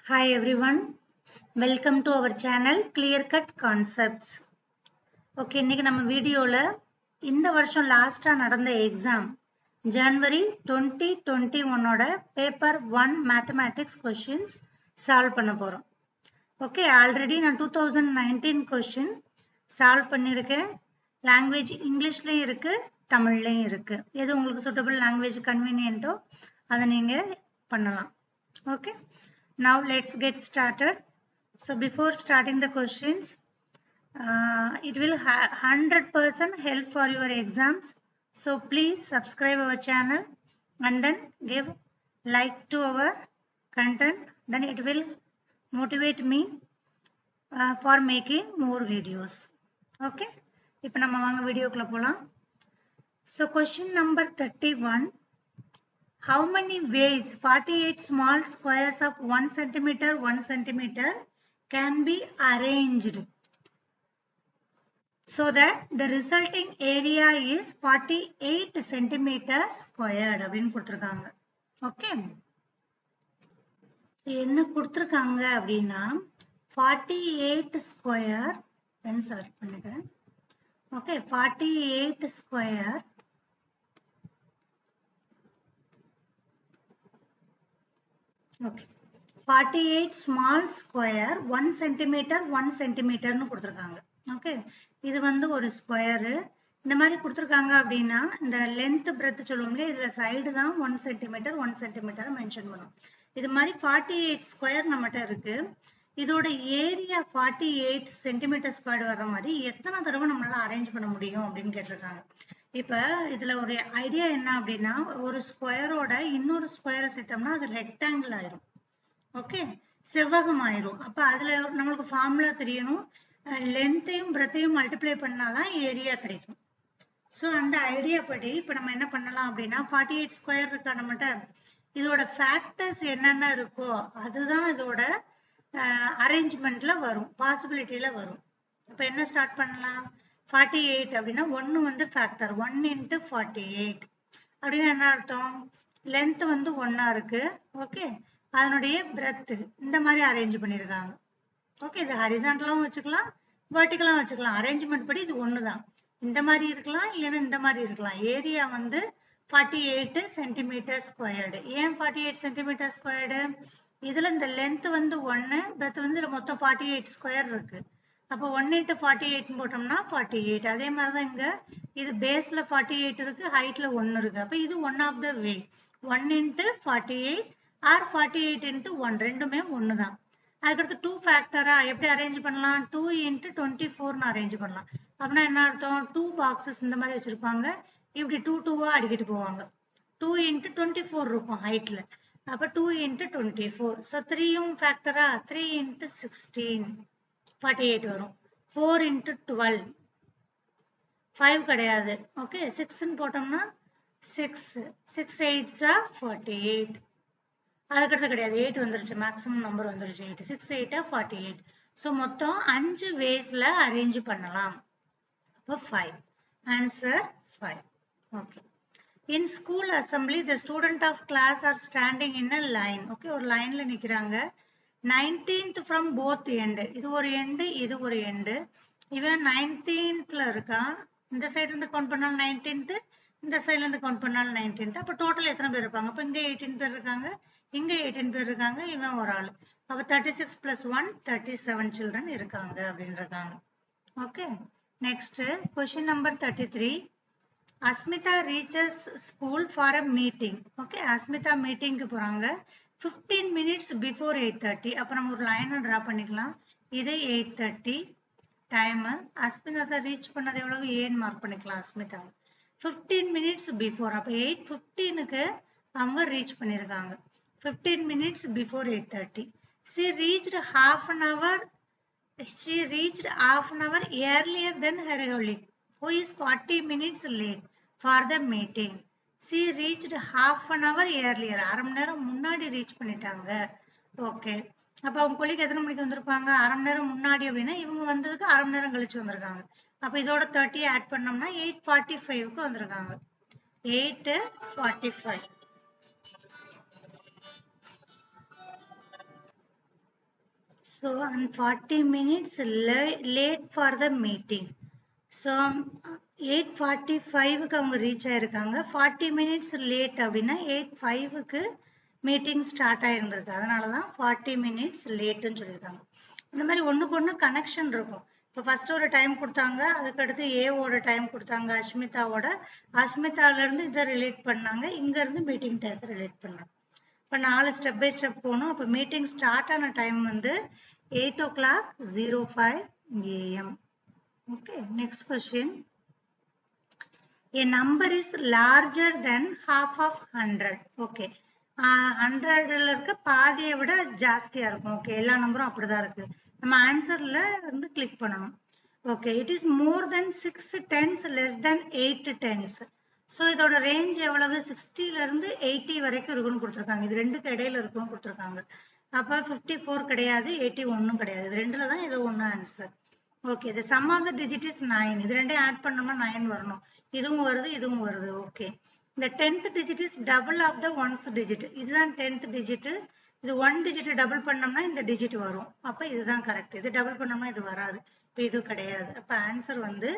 Hi everyone, welcome to our channel Clear Cut Concepts. Okay, இன்னைக்கு நம்ம வீடியோல இந்த வருஷம் லாஸ்டா நடந்த எக்ஸாம் ஜனவரி 2021 ஓட பேப்பர் 1 மேத்தமேட்டிக்ஸ் கொஸ்டின்ஸ் சால்வ் பண்ண போறோம். ஓகே, ஆல்ரெடி நான் 2019 கொஸ்டின் சால்வ் பண்ணிருக்கேன். லாங்குவேஜ் இங்கிலீஷ்லயும் இருக்கு, தமிழ்லயும் இருக்கு. எது உங்களுக்கு சூட்டபிள் லாங்குவேஜ் கன்வீனியன்ட்டோ அதை நீங்க பண்ணலாம். Okay. Now let's get started. So before starting the questions, it will 100% help for your exams. So please subscribe our channel and then give like to our content. Then it will motivate me for making more videos. Okay. இப்போ நம்ம வாங்க வீடியோக்குள்ள போலாம். So question number 31. How many ways 48 small squares of 1 centimeter can be arranged so that the resulting area is 48 centimeters squared அப்படின்னு கொடுத்திருக்காங்க. Okay, என்ன கொடுத்திருக்காங்க அப்படின்னா 48 ஸ்கொயர் செலக்ட் பண்ணிக்கிறேன். Okay, 48 square Okay, 48 small square 1 centimeter னு கொடுத்திருக்காங்க. ஓகே, இது வந்து ஒரு ஸ்கொயர். இந்த மாதிரி கொடுத்திருக்காங்க அப்படின்னா இந்த லென்த் பிரெத் சொல்லுவோம்ல, இதுல சைடு தான் 1 சென்டிமீட்டர் மென்ஷன் பண்ணும். இது மாதிரி 48 ஸ்கொயர் நம்மகிட்ட இருக்கு. இதோட ஏரியா 48 சென்டிமீட்டர் ஸ்கொயர் வர்ற மாதிரி எத்தனை தடவை நம்மளால அரேஞ்ச் பண்ண முடியும் அப்படின்னு கேட்டிருக்காங்க. இப்ப இதுல ஒரு ஐடியா என்ன அப்படின்னா, ஒரு ஸ்கொயரோட இன்னொரு ஸ்கொயரை சேர்த்தோம்னா அது ரெக்டாங்கிள் ஆயிரும். ஓகே, செவ்வகம் ஆயிரும். அப்ப அதுல நம்மளுக்கு ஃபார்முலா தெரியணும், லென்த்தையும் பிரெத்தையும் மல்டிப்ளை பண்ணாதான் ஏரியா கிடைக்கும். ஸோ அந்த ஐடியா படி இப்ப நம்ம என்ன பண்ணலாம் அப்படின்னா 48 ஸ்கொயர் இருக்கா நம்மகிட்ட, இதோட ஃபேக்டர்ஸ் என்னென்ன இருக்கோ அதுதான் இதோட அரேஞ்ச்மெண்ட்ல வரும், பாசிபிலிட்டியில வரும். இப்ப என்ன ஸ்டார்ட் பண்ணலாம், 48 அப்படின்னா 1 வந்து ஃபேக்டர் 1 into 48 அப்படின்னா என்ன அர்த்தம், லென்த் வந்து 1 இருக்கு. ஓகே, அதனுடைய பிரெத் இந்த மாதிரி அரேஞ்ச் பண்ணிருக்காங்க. ஓகே, இது ஹரிசாண்டலாவும் வச்சுக்கலாம், வெர்டிகலாவும் வச்சுக்கலாம். அரேஞ்ச்மெண்ட் படி இது 1 தான். இந்த மாதிரி இருக்கலாம், இல்லைன்னா இந்த மாதிரி இருக்கலாம். ஏரியா வந்து 48 சென்டிமீட்டர் ஸ்கொயர்டு. ஏன் 48 சென்டிமீட்டர் ஸ்கொயர்டு, இதுல இந்த லென்த் வந்து 1, பிரெத் வந்து மொத்தம் 48 ஸ்கொயர் இருக்கு. அப்போ 1 into 48 போட்டோம்னா 48. அதே மாதிரிதான் இங்க இது பேஸ்ல 48 இருக்கு, ஹைட்ல 1 இருக்கு. அப்ப இது one of the way 1 into 48 or 48 into 1 ரெண்டுமே 1 தான். அதுக்கடுத்து 2 ஃபேக்டரா எப்படி அரேஞ்ச் பண்ணலாம், 2 into 24 அரேஞ்ச் பண்ணலாம். அப்படின்னா என்ன அர்த்தம், 2 பாக்ஸஸ் இந்த மாதிரி வச்சிருப்பாங்க, இப்படி 2 2வா அடிக்கிட்டு போவாங்க. 2 into 24 இருக்கும் ஹைட்ல. அப்ப 2 into 24. ஸோ 3யும் ஃபேக்டரா, 3 into 16 48 வரும். 4 into 12 5 கிடையாது. ஓகே, 6 போட்டோம்னா 6 8s are 48. அதுக்கடுத்து கிடையாது, 8 வந்துருச்சு, மேக்ஸிமம் நம்பர் வந்துருச்சு 8. 6 8 48. ஸோ மொத்தம் 5 வேஸ்ல அரேஞ்ச் பண்ணலாம். அப்போ 5. Answer 5. Okay, in school assembly the student of class are standing in a line. Okay, ஒரு லைன்ல நிக்கிறாங்க. 19th from both end. இது ஒரு எண்டு, இது ஒரு எண்டு. இவன் 19thல இருக்கான். இந்த சைடு இருந்து கவுண்ட் பண்ணாலும் 19th, இந்த சைடுல இருந்து கவுண்ட் பண்ணாலும் 19th. அப்ப டோட்டல் எத்தனை பேர் இருப்பாங்க, அப்ப இங்க 18 பேர் இருக்காங்க, இங்க 18 பேர் இருக்காங்க, இவன் ஒரு ஆள். அப்ப 36 plus 1 37 children இருக்காங்க அப்படின்னு இருக்காங்க. Okay, next question number 33. Asmita reaches school for a meeting. Okay, Asmita மீட்டிங்க்கு போறாங்க 15 minutes before 8:30. அப்ப நம்ம ஒரு லைனை டிரா பண்ணிக்கலாம். இது 8:30 டைம். அஸ்மிதா ரீச் பண்ணது எவ்வளவு, ஏன்னு மார்க் பண்ணிக்கலாம். அஸ்மிதா 15 minutes before, அப்ப 8:15க்கு அவங்க ரீச் பண்ணிருக்காங்க. 15 minutes before 8:30. She reached half an hour earlier than her colleague who is 40 minutes late for the meeting. She reached half an hour earlier. அரை மணி நேரம் முன்னாடி ரீச் பண்ணிட்டாங்க. ஓகே, அப்ப அவங்க கொல்லிக்கு எத்தனை மணிக்கு வந்திருப்பாங்க, அரை மணி நேரம் முன்னாடி அப்படின்னா இவங்க வந்ததுக்கு அரை மணி நேரம் கழிச்சு வந்திருக்காங்க. அப்ப இதோட 30 ஆட் பண்ணோம்னா 8:45க்கு வந்திருக்காங்க. 8:45. So, and 40 minutes late for the meeting. So, 8:45 அவங்க ரீச் ஆயிருக்காங்க. 40 minutes late அப்படின்னா 8:05 மீட்டிங் ஸ்டார்ட் ஆயிருந்திருக்கு. அதனாலதான் 40 minutes லேட்டுன்னு சொல்லியிருக்காங்க. இந்த மாதிரி ஒண்ணுக்கு ஒண்ணு கனெக்ஷன் இருக்கும். இப்போ ஃபர்ஸ்ட் ஒரு டைம் கொடுத்தாங்க, அதுக்கடுத்து ஏவோட டைம் கொடுத்தாங்க, அஸ்மிதால இருந்து இதை ரிலேட் பண்ணாங்க, இங்க இருந்து மீட்டிங் டயத்தை ரிலேட் பண்ணாங்க. இப்போ 4 ஸ்டெப் பை ஸ்டெப் போகணும். அப்போ மீட்டிங் ஸ்டார்ட் ஆன டைம் வந்து 8:05 AM. Okay, next question. A number is larger than half of 100. Okay, 100ல இருக்க பாதியை விட ஜாஸ்தியா இருக்கும். ஓகே, எல்லா நம்பரும் அப்படிதான் இருக்கு. நம்ம ஆன்சர்ல வந்து கிளிக் பண்ணணும். Okay, it is more then 6 tens less than 8 tens. So இதோட ரேஞ்ச் எவ்வளவு? 60ல இருந்து 80 வரைக்கும் இருக்குன்னு கொடுத்துருக்காங்க. இது ரெண்டுக்கு இடையில இருக்குன்னு கொடுத்துருக்காங்க. அப்ப 54 கிடையாது, 81 கிடையாது. இது ரெண்டுல தான் ஏதோ ஒண்ணு answer. Okay, the sum of the digit is 9. இது ரெண்டையும் ஆட் பண்ணோம்னா 9 வரணும். இதுவும் வருது, இதுவும் வருது. Okay, the 10th digit is double of the 1st digit. இதுதான் 10th digit. இது 1 digit டபுள் பண்ணோம்னா இந்த டிஜிட் வரும். அப்ப இதுதான் கரெக்ட். இது டபுள் பண்ணோம்னா இது வராது. இப்போ இது கிடையாது. அப்ப ஆன்சர் வந்து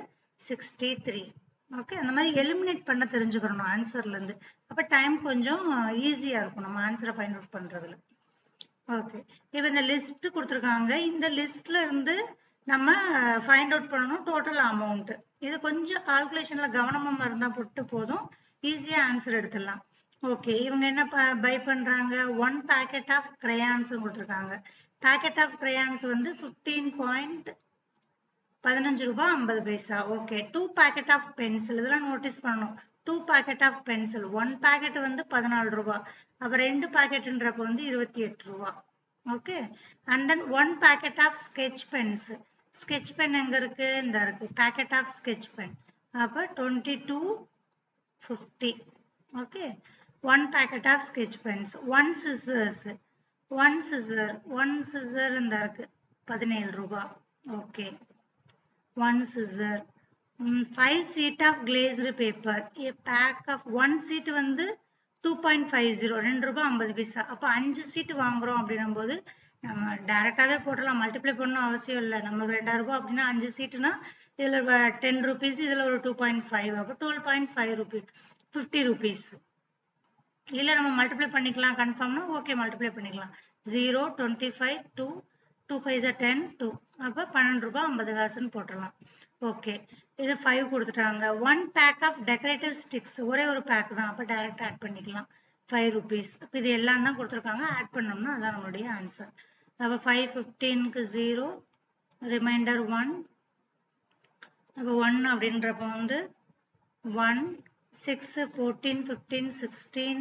63. ஓகே, அந்த மாதிரி எலிமினேட் பண்ண தெரிஞ்சுக்கணும் ஆன்சர்ல இருந்து. அப்ப டைம் கொஞ்சம் ஈஸியா இருக்கும் நம்ம ஆன்சரை ஃபைண்ட் அவுட் பண்றதுல. ஓகே, இப்போ இந்த லிஸ்ட் கொடுத்துருக்காங்க. இந்த லிஸ்ட்ல இருந்து நம்ம ஃபைண்ட் அவுட் பண்ணணும் டோட்டல் அமௌண்ட். இது கொஞ்சம் கால்குலேஷன்ல கவனமா இருந்தா போட்டு போதும், ஈஸியா ஆன்சர் எடுத்துடலாம். ஓகே, இவங்க என்ன பை பண்றாங்க? 1 packet ஆஃப் crayons கொடுத்துருக்காங்க. பேக்கெட் ஆஃப் crayons வந்து 15 ரூபாய் 50 பைசா. ஓகே, 2 packet ஆஃப் பென்சில், இதெல்லாம் நோட்டீஸ் பண்ணணும். 2 packet ஆஃப் பென்சில், 1 packet வந்து 14 ரூபாய். அப்ப 2 packetன்றப்ப வந்து 28 ரூபாய். Okay, and then 1 packet of sketch pens. Sketch pen எங்க இருக்கு? இந்த இருக்கு. பேக்கெட் ஆஃப் ஸ்கெட்ச் பென், அப்ப 22.50. Okay, 1 packet of sketch pens. 1 scissors, 1 scissor இந்த இருக்கு, 17 ரூபாய். Okay, 1 scissor. 5 sheet of glazed paper. A pack of 1 sheet வந்து 2.50, 2 ரூபாய் 50 பைசா. அப்ப 5 sheet வாங்குறோம் அப்படின்னும் போது நம்ம டைரக்டாவே போடலாம், மல்டிப்ளை பண்ணணும் அவசியம் இல்லை. நம்ம 2000 ரூபாய் அப்படின்னா 5 sheetனா இதுல 10 rupees, இதுல ஒரு 2.5, அப்ப 12.5 rupees, 50 rupees. இல்ல நம்ம மல்டிப்ளை பண்ணிக்கலாம் கன்ஃபார்ம்னா ஓகே, மல்டிப்ளை பண்ணிக்கலாம். 0, 25, 2, 2 5 10, 2. அப்ப 12 ரூபாய் 50 காசுன்னு போட்டுடலாம். ஓகே, இது 5 கொடுத்துட்டாங்க. 1 pack ஆஃப் டெக்கரேட்டிவ் ஸ்டிக்ஸ், ஒரே ஒரு பேக் தான். அப்ப டைரக்ட் ஆட் பண்ணிக்கலாம், 5 rupees. அப்ப இது எல்லாம் தான் கொடுத்துருக்காங்க, ஆட் பண்ணோம்னா அதான் நம்மளுடைய ஆன்சர். அப்ப 5 15க்கு 0, ரிமைண்டர் 1. அப்ப 1 அப்படின்றப்ப வந்து 1, 6, 14, 15, 16,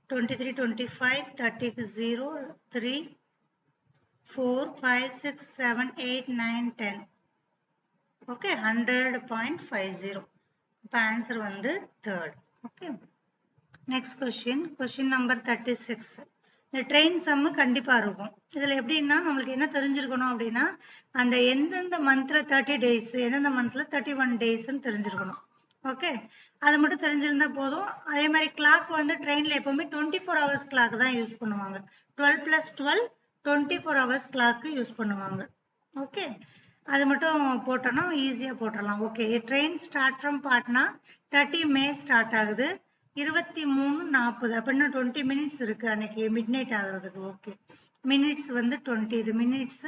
23, 25, 30க்கு 0, 3, 4, 5, 6, 7, 8, 9, 10. ஓகே, 100.50. இப்போ ஆன்சர் வந்து 3rd. Okay, next question number 36. இந்த ட்ரெயின் சம்மு கண்டிப்பா இருக்கும். இதுல எப்படின்னா நம்மளுக்கு என்ன தெரிஞ்சிருக்கணும் அப்படின்னா, அந்த எந்தெந்த மந்த்ல 30 days, எந்தெந்த மந்த்ல 31 daysன்னு தெரிஞ்சிருக்கணும். ஓகே, அது மட்டும் தெரிஞ்சிருந்தா போதும். அதே மாதிரி கிளாக் வந்து ட்ரெயின்ல எப்பவுமே 24 hours கிளாக் தான் யூஸ் பண்ணுவாங்க. 12 + 12 24 hours கிளாக் யூஸ் பண்ணுவாங்க. ஓகே, அது மட்டும் போட்டோம்னா ஈஸியா போட்டுடலாம். Okay, train start from Patna 30 May start ஆகுது, 23:40. அப்ப இன்னும் 20 minutes இருக்கு அன்னைக்கு மிட் நைட் ஆகுறதுக்கு. ஓகே, மினிட்ஸ் வந்து 20, இது மினிட்ஸ்,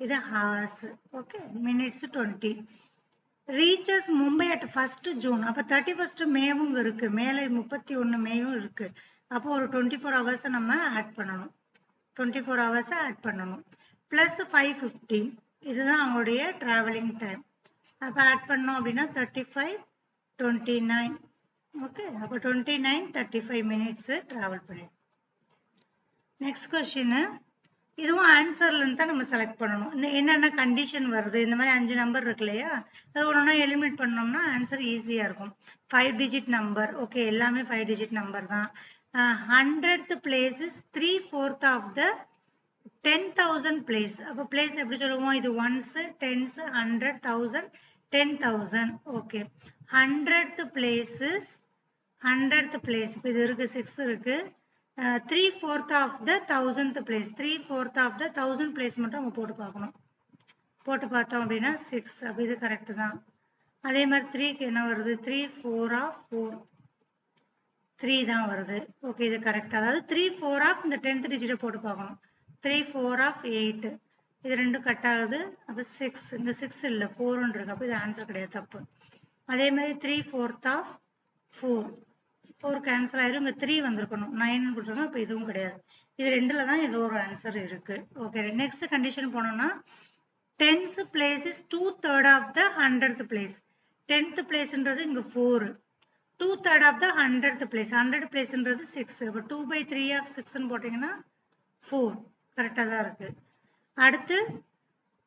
இது hours. Okay, minutes 20. Reaches Mumbai at 1st June. அப்ப 31st Mayவும் இருக்கு, மேலே 31 Mayவும் இருக்கு. அப்போ ஒரு 24 hours நம்ம ஆட் பண்ணணும். 24 hours ஆட் பண்ணணும். பிளஸ் 5:15, இதுதான் அவங்களுடைய டிராவலிங் டைம். அப்ப ஆட் பண்ணோம் அப்படின்னா 35, 29. ஓகே, அப்ப 29, 35 minutes டிராவல் பண்ணி. நெக்ஸ்ட் கொஸ்டின், இதுவும் ஆன்சர்ல இருந்து தான் நம்ம செலக்ட் பண்ணணும். என்னென்ன கண்டிஷன் வருது, இந்த மாதிரி 5 நம்பர் இருக்கு இல்லையா, அது ஒன்னொன்னா எலிமினேட் பண்ணோம்னா ஆன்சர் ஈஸியா இருக்கும். 5 digit நம்பர். ஓகே, எல்லாமே 5 digit நம்பர் தான். 100th place is 3/4 of the 10,000 place. அப்ப பிளேஸ் எப்படி சொல்லுவோம்? இது ones, tens, 100, 1000, 10,000. Okay, 100th place is 100th place. இப்போ இது இருக்கு 6 இருக்கு, 3/4 of the 1000th place. 3/4 of the 1000 place மட்டும் நம்ம போட்டு பார்க்கணும். போட்டு பார்த்தோம் அப்படின்னா 6. அப்போ இது கரெக்ட் தான். அதே மாதிரி 3க்கு என்ன வருது? 3/4 of 4. 3 தான் வருது. ஓகே, இது கரெக்ட். அதாவது 3/4 of இந்த 10th டிஜிட்டை போட்டு பார்க்கணும். 3/4 of 8. இது ரெண்டும் கட் ஆகுது. அப்போ 6. இந்த 6 இல்லை, 4 இருக்கு. அப்போ இது ஆன்சர் கிடையாது, தப்பு. அதே மாதிரி 3/4 of 4. 4 கேன்சல் ஆயிரும். இங்க 3 வந்திருக்கணும். 9 கொடுத்துருக்கோம். அப்போ இதுவும் கிடையாது. இது ரெண்டுல தான் ஏதோ ஒரு ஆன்சர் இருக்கு. ஓகே, நெக்ஸ்ட் கண்டிஷன் போனோம்னா 10th place is 2/3 of the 100th place. 10th placeன்றது இங்க 4. 2/3 of the 100th place. 100 placeன்றது 6. அப்போ 2/3 of 6 போட்டீங்கன்னா 4. கரெக்டா தான் இருக்கு. அடுத்து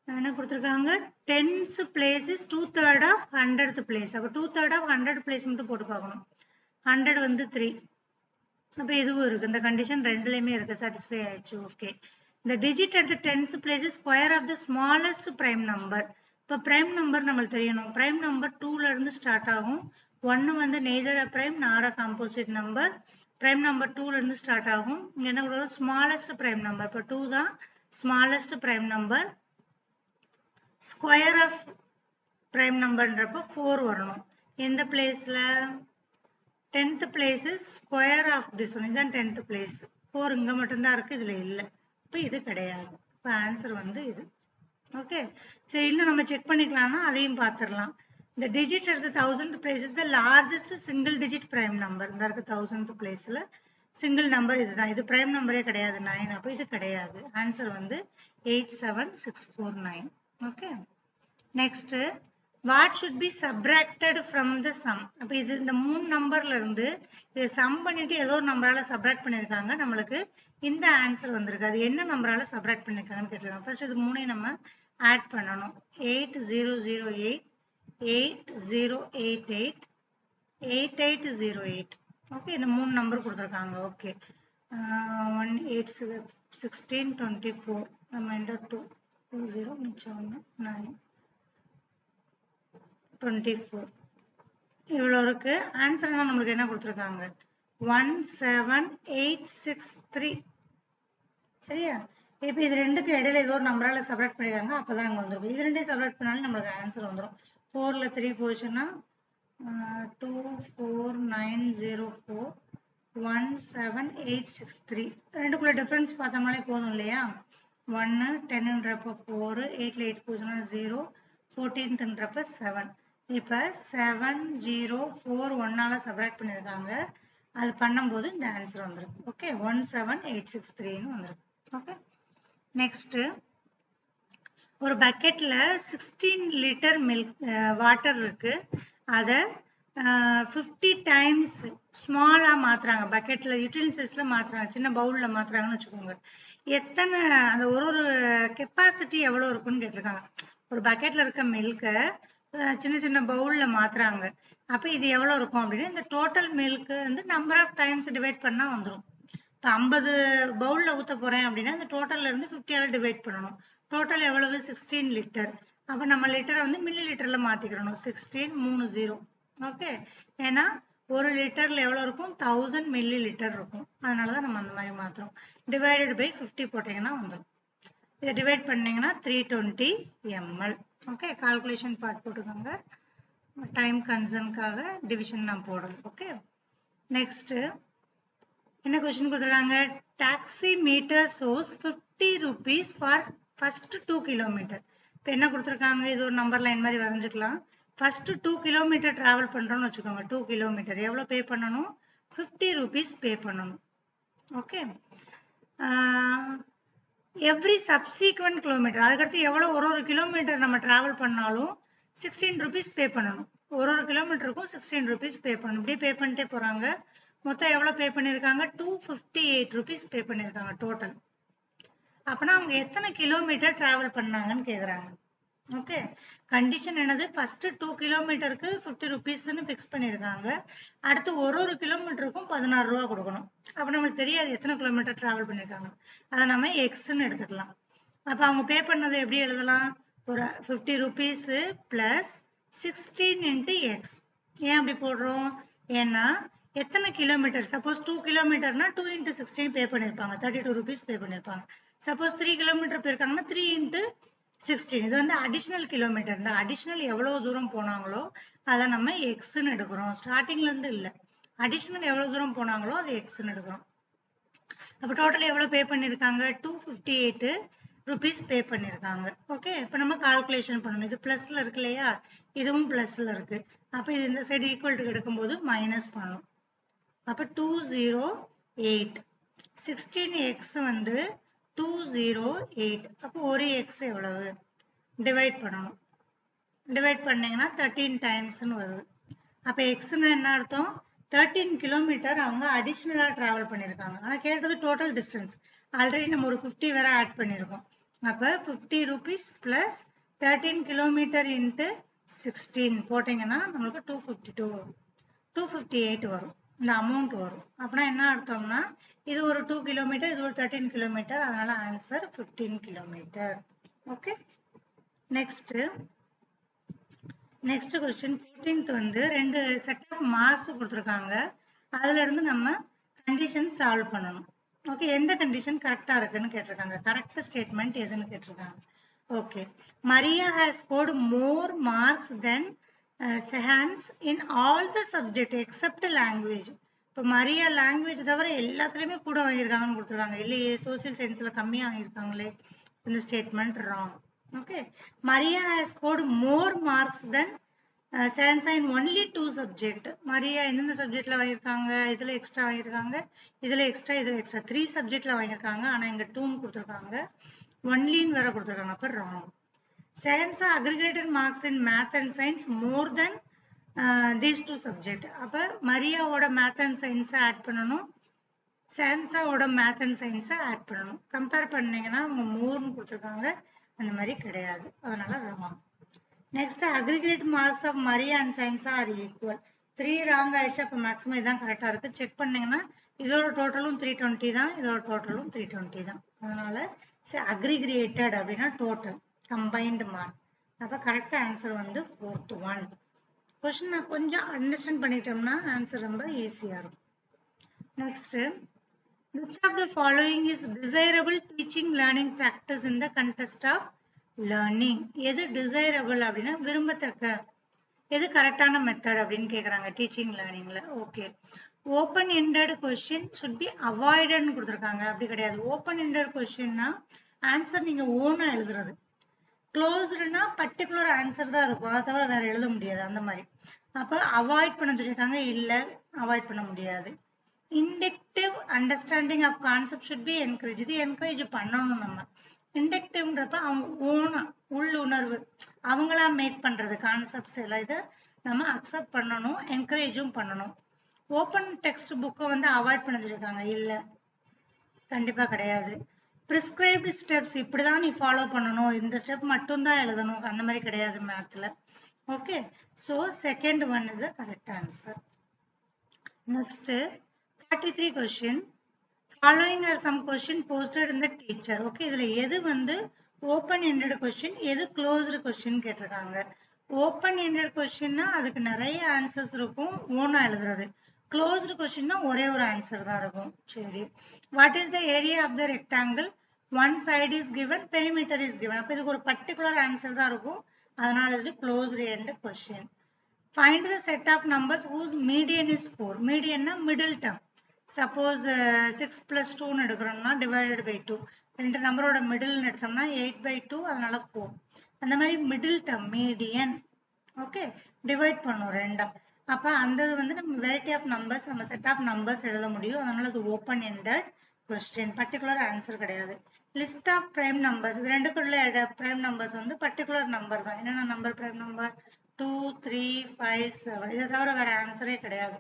என்ன கொடுத்துருக்காங்க? 10th place is 2/3 of 100th place. அப்போ 2/3 of 100 place மட்டும் போட்டு பார்க்கணும். 100 வந்து 3. அப்போ இதுவும் இருக்கு. இந்த கண்டிஷன் ரெண்டுலையுமே இருக்கு. சாட்டிஸ்ஃபை ஆயிடுச்சு. Okay, the digit at the 10th place is square of the smallest prime number. இப்போ prime number நம்மளுக்கு தெரியணும். prime number 2ல இருந்து ஸ்டார்ட் ஆகும். 1 வந்து neither a prime nor a composite number. prime number 2ல இருந்து ஸ்டார்ட் ஆகும். இங்க என்ன கொடுக்கும்? smallest prime number. இப்போ 2 தான் smallest prime number. square of prime numberன்றப்போ 4 வரணும். எந்த பிளேஸ்ல? 10th place is square of this one. இதுதான் 10th place. 4 இங்க மட்டும்தான் இருக்கு, இதுல இல்லை. இப்போ இது கிடையாது. இப்போ ஆன்சர் வந்து இது. ஓகே, சரி, இன்னும் நம்ம செக் பண்ணிக்கலாம்னா அதையும் பார்த்துடலாம். The digit at the 1000th place is the largest single digit prime number. இந்த இருக்கு 1000th placeல சிங்கிள் நம்பர் இதுதான். இது பிரைம் நம்பரே கிடையாது, 9. அப்போ இது கிடையாது. ஆன்சர் வந்து 87649. Okay, next what should be subtracted from the sum. அப்போ இது இந்த 3 நம்பர்ல இருந்து இதை சம் பண்ணிட்டு ஏதோ ஒரு நம்பரால சப்ராக்ட் பண்ணிருக்காங்க. நம்மளுக்கு இந்த ஆன்சர் வந்திருக்கு. அது என்ன நம்பரால சப்ராக்ட் பண்ணிருக்காங்கன்னு கேட்டிருக்காங்க. ஃபர்ஸ்ட் இது 3ஐயும் நம்ம ஆட் பண்ணணும். 8008, 8088, 8808. ஓகே, இந்த 3 நம்பர் கொடுத்துருக்காங்க. ஓகே, 1 8 16 24 ரிமைண்டர் 2 0 மிச்சம் 1 9 24. இவ்வளோ இருக்கு. ஆன்சர் நம்மளுக்கு என்ன கொடுத்துருக்காங்க? 17863. சரியா? இப்போ இது ரெண்டுக்கு இடையில ஏதோ ஒரு நம்பரால சப்ராக்ட் பண்ணிருக்காங்க. அப்பதான் அங்க வந்துருக்கும். இது ரெண்டையும் சப்ராக்ட் பண்ணாலும் நம்மளுக்கு ஆன்சர் வந்துடும். 4ல 3 போச்சுன்னா 24904 17863. ரெண்டுக்குள்ள டிஃபரன்ஸ் பார்த்தோம்னாலே போதும் இல்லையா? 1 10ன்றப்ப 4, 8ல 8 போச்சுன்னா 0, 14ன்றப்ப 7. இப்போ 7041ஆல சப்ராக்ட் பண்ணிருக்காங்க. அது பண்ணும்போது இந்த ஆன்சர் வந்துருக்கு. ஓகே, 17863ன்னு வந்துருக்கு. ஓகே, நெக்ஸ்ட் ஒரு பக்கெட்ல 16 லிட்டர் மில்க் வாட்டர் இருக்கு. அதை 50 டைம்ஸ் ஸ்மாலா மாத்துறாங்க. பக்கெட்ல யூட்டிலிட்டிஸ்ல மாத்துறாங்க, சின்ன பவுல்ல மாத்துறாங்கன்னு வச்சுக்கோங்க. எத்தனை அந்த ஒரு கெப்பாசிட்டி எவ்வளவு இருக்குன்னு கேட்டிருக்காங்க. ஒரு பக்கெட்ல இருக்க மில்க சின்ன சின்ன பவுல்ல மாத்துறாங்க. அப்ப இது எவ்வளவு இருக்கும் அப்படின்னா, இந்த டோட்டல் மில்க் வந்து நம்பர் ஆஃப் டைம்ஸ் டிவைட் பண்ணா வந்துடும். இப்போ 50 பவுல்ல ஊத்த போறேன் அப்படின்னா இந்த டோட்டல்ல இருந்து 50ஆல டிவைட் பண்ணணும். டோட்டல் எவ்வளவு? 16 லிட்டர். அப்ப நம்ம லிட்டரை வந்து மில்லி லிட்டர்ல மாத்திக்கிறணும். 1630. ஓகே, ஏன்னா ஒரு லிட்டர்ல எவ்வளவு இருக்கும்? 1000 மில்லி லிட்டர் இருக்கும். அதனாலதான் நம்ம அந்த மாதிரி மாத்துறோம். டிவைடட் பை 50 போட்டீங்கன்னா வந்துடும். இதை டிவைட் பண்ணீங்கன்னா 320 ml. ஓகே, கால்குலேஷன் பார்ட் போட்டுக்கோங்க. டைம் கன்சர்னுக்காக டிவிஷன் நான் போடல. ஓகே, நெக்ஸ்ட் என்ன கொஸ்டின் கொடுத்துருக்காங்க? Taxi meter source 50 rupees for first 2 kilometre. இப்போ என்ன கொடுத்துருக்காங்க? இது ஒரு நம்பர் லைன் மாதிரி வரைஞ்சிக்கலாம். ஃபர்ஸ்ட் 2 கிலோமீட்டர் டிராவல் பண்றோம்னு வச்சுக்கோங்க. 2 கிலோமீட்டர் எவ்வளோ பே பண்ணணும்? 50 rupees பே பண்ணணும். ஓகே, எவ்ரி சப்சீக்வெண்ட் கிலோமீட்டர், அதுக்கடுத்து எவ்வளோ ஒரு கிலோமீட்டர் நம்ம டிராவல் பண்ணாலும் 16 rupees பே பண்ணணும். ஒரு கிலோமீட்டருக்கும் 16 rupees பே பண்ணணும். இப்படியே பே பண்ணிட்டே போறாங்க. மொத்தம் எவ்வளவு பே பண்ணிருக்காங்க? 258 rupees பே பண்ணிருக்காங்க டோட்டல். அப்பனா அவங்க எத்தனை கிலோமீட்டர் டிராவல் பண்ணாங்கன்னு கேக்குறாங்க. ஓகே, கண்டிஷன் என்னது? ஃபர்ஸ்ட் 2 கிலோமீட்டருக்கு 50 rupeesன்னு ஃபிக்ஸ் பண்ணிருக்காங்க. அடுத்து ஒரு கிலோமீட்டருக்கும் 16 ரூபா கொடுக்கணும். அப்ப நமக்கு தெரியாது எத்தனை கிலோமீட்டர் டிராவல் பண்ணிருக்காங்க. அதை நம்ம எக்ஸ்ன்னு எடுத்துக்கலாம். அப்ப அவங்க பே பண்ணது எப்படி எழுதலாம்? ஒரு 50 rupees பிளஸ் 16 into x. ஏன் அப்படி போடுறோம்? ஏன்னா எத்தனை கிலோமீட்டர், சப்போஸ் 2 கிலோமீட்டர்னா 2 into 16 பே பண்ணிருப்பாங்க, 32 rupees பே பண்ணிருப்பாங்க. சப்போஸ் 3 கிலோமீட்டர் போயிருக்காங்கன்னா 3 into 16. இது வந்து அடிஷனல் கிலோமீட்டர். இந்த அடிஷனல் எவ்வளவு தூரம் போனாங்களோ அதை நம்ம எக்ஸ்ன்னு எடுக்கிறோம். ஸ்டார்டிங்ல இருந்து இல்ல, அடிஷனல் எவ்வளவு தூரம் போனாங்களோ அதை எக்ஸ்ன்னு எடுக்கிறோம். அப்ப டோட்டல் எவ்வளவு பே பண்ணிருக்காங்க, 258 rupees பே பண்ணிருக்காங்க. ஓகே, இப்ப நம்ம கால்குலேஷன் பண்ணணும். இது பிளஸ்ல இருக்கு இல்லையா, இதுவும் பிளஸ்ல இருக்கு. அப்ப இது இந்த சைடு ஈக்குவல் டு எடுக்கும்போது மைனஸ் பண்ணணும். அப்ப 208 16x வந்து 208. அப்போ ஒரு x எவ்வளவு டிவைட் பண்ணணும். டிவைட் பண்ணீங்கன்னா 13 டைம்ஸ்னு வருது. அப்ப எக்ஸ்னா என்ன அர்த்தம், 13 கிலோமீட்டர் அவங்க அடிஷனலா டிராவல் பண்ணிருக்காங்க. ஆனா கேட்டது டோட்டல் டிஸ்டன்ஸ். ஆல்ரெடி நம்ம ஒரு 50 வேற ஆட் பண்ணிருக்கோம். அப்ப 50 rupees plus 13 கிலோமீட்டர் இன்ட்டு 16 போட்டீங்கன்னா நம்மளுக்கு 258 வரும். இந்த அமௌண்ட் வரும். அப்படின்னா என்ன அர்த்தம்னா இது ஒரு 2 கிலோமீட்டர், இது ஒரு 13 கிலோமீட்டர், அதனால answer 15 kilometre. Okay, next question 14th வந்து ரெண்டு செட் ஆஃப் மார்க்ஸ் கொடுத்துருக்காங்க. அதுல இருந்து நம்ம கண்டிஷன் சால்வ் பண்ணணும். ஓகே, எந்த கண்டிஷன் கரெக்டா இருக்குன்னு கேட்டிருக்காங்க, கரெக்ட் ஸ்டேட்மெண்ட் எதுன்னு கேட்டிருக்காங்க. Okay, Maria has scored more marks then Sansa's in all the subject except language. இப்போ மரியா லாங்குவேஜ் தவிர எல்லாத்துலயுமே கூட வாங்கியிருக்காங்கன்னு கொடுத்துருக்காங்க. இல்லையே, சோசியல் சயின்ஸ்ல கம்மியா வாங்கியிருக்காங்களே, இந்த statement wrong. Okay, Maria has scored more marks than Sansa in only 2 subject. Maria எந்தெந்த சப்ஜெக்ட்ல வாங்கியிருக்காங்க, இதுல எக்ஸ்ட்ரா வாங்கியிருக்காங்க, இதுல எக்ஸ்ட்ரா 3 சப்ஜெக்ட்ல வாங்கியிருக்காங்க. ஆனா இங்க 2 கொடுத்துருக்காங்க, ஒன்லின்னு வேற கொடுத்துருக்காங்க. அப்ப wrong. Sansa aggregated marks in math and science more than these 2 subject. அப்ப மரியாவோட மேத் அண்ட் சயின்ஸ் ஆட் பண்ணணும், சான்சாவோட மேத் அண்ட் சயின்ஸை ஆட் பண்ணணும். கம்பேர் பண்ணீங்கன்னா அவங்க மோர்னு கொடுத்துருக்காங்க, அந்த மாதிரி கிடையாது, அதனால wrong. Next aggregate marks of Maria and சயின்ஸா ஆர் ஈக்குவல். 3 ராங் ஆயிடுச்சு. அப்போ மேக்ஸிமம் இதான் கரெக்டா இருக்கு. செக் பண்ணீங்கன்னா இதோட டோட்டலும் 320 தான், இதோட டோட்டலும் 320 தான். அதனால அக்ரிகேட்டட் அப்படின்னா டோட்டல் கம்பைன்டு மார்க். அப்போ கரெக்ட் ஆன்சர் வந்து 4th one. கொஸ்டின் நான் கொஞ்சம் அண்டர்ஸ்டாண்ட் பண்ணிட்டோம்னா ஆன்சர் ரொம்ப ஈஸியா இருக்கும். Next, which of the following is desirable teaching learning practice in the context of learning? எது desirable அப்படின்னா விரும்பத்தக்க, எது கரெக்டான மெத்தட் அப்படின்னு கேக்குறாங்க டீச்சிங் லேர்னிங்ல. Okay, open ended question should be avoided கொடுத்துருக்காங்க. அப்படி கிடையாது. ஓப்பன் எண்டட் கொஸ்டின்னா ஆன்சர் நீங்க ஓனா எழுதுறது, க்ளோஸ்டுனா பர்டிகுலர் ஆன்சர் தான் இருக்கும், அதை தவிர வேற எழுத முடியாது அந்த மாதிரி. அப்ப அவாய்ட் பண்ண சொல்லியிருக்காங்க, இல்ல அவாய்ட் பண்ண முடியாது. Inductive understanding of concept should be encourage. இது என்கரேஜ் பண்ணணும். நம்ம இண்டக்டிவ்ன்றப்ப அவங்க ஓனா உள்ளுணர்வு அவங்களா மேக் பண்றது கான்செப்ட்ஸ் எல்லாம், இதை நம்ம அக்செப்ட் பண்ணணும், என்கரேஜும் பண்ணணும். ஓப்பன் டெக்ஸ்ட் புக்கை வந்து அவாய்ட் பண்ண சொல்லியிருக்காங்க, இல்ல கண்டிப்பா கிடையாது. பிரிஸ்கிரைப்டு ஸ்டெப்ஸ் இப்படிதான் நீ ஃபாலோ பண்ணணும், இந்த ஸ்டெப் மட்டும் தான் எழுதணும், அந்த மாதிரி கிடையாது மேத்ல. Okay, so second one is the correct answer. Next 43 question. Following are some question posted in the teacher. Okay, இதுல எது வந்து open ended question, எது closed question கேட்டிருக்காங்க. open ended questionனா அதுக்கு நிறைய ஆன்சர்ஸ் இருக்கும், ஓனா எழுதுறது. closed questionனா ஒரே ஒரு ஆன்சர் தான் இருக்கும். சரி, what is the area of the rectangle? One side is given, perimeter is given. அப்ப இதுக்கு ஒரு பர்டிகுலர் ஆன்சர் தான் இருக்கும், அதனால இது closed ended question. Find the set of numbers whose median is 4. Median na middle term. Suppose 6 plus 2 எடுக்கிறோம்னா divided by 2. ரெண்டு நம்பரோட middle எடுத்தோம்னா 8 by 2, அதனால 4. அந்த மாதிரி middle term median. Okay, divide பண்ணும் ரெண்டா. அப்ப அந்த வந்து நம்ம வெரைட்டி ஆஃப் நம்பர்ஸ், நம்ம செட் ஆஃப் நம்பர்ஸ் எழுத முடியும், அதனால அது open ended question, particular answer கிடையாது. லிஸ்ட் ஆஃப் பிரைம் நம்பர்ஸ், இது ரெண்டுக்குள்ள பிரைம் நம்பர்ஸ் வந்து பர்டிகுலர் நம்பர் தான். என்னென்ன நம்பர் பிரைம் நம்பர்? 2, 3, 5, 7. இதை தவிர வேற ஆன்சரே கிடையாது,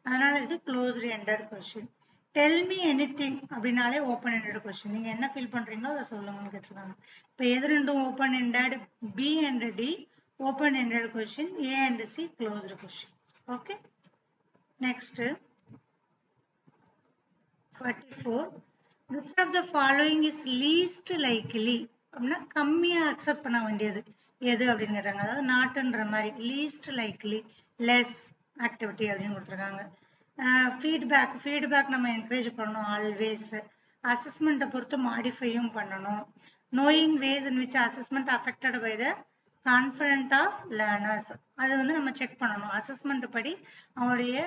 அதனால இது closed ended question. Tell me anything அப்படின்னாலே ஓப்பன் எண்டட் கொஸ்டின். நீங்க என்ன ஃபீல் பண்றீங்களோ அதை சொல்லுங்கன்னு கேட்டிருக்காங்க. இப்போ எது ரெண்டும் open ended? B and D open ended question, A and C closed question. Okay, next 44. Which of the following is least likely? அப்படின்னா கம்மியா அக்செப்ட் பண்ண வேண்டியது எது அப்படின்னு கேட்டாங்க. அதாவது நாட்டுன்ற மாதிரி லீஸ்ட் லைக்லி, லெஸ் ஆக்டிவிட்டி அப்படின்னு கொடுத்துருக்காங்க. ஃபீட்பேக் நம்ம என்கரேஜ் பண்ணணும் ஆல்வேஸ். அசஸ்மெண்ட்டை பொறுத்து மாடிஃபையும் பண்ணணும். Knowing ways in which assessment affected by the confident of learners, அது வந்து நம்ம செக் பண்ணணும். அசஸ்மெண்ட் படி அவங்களுடைய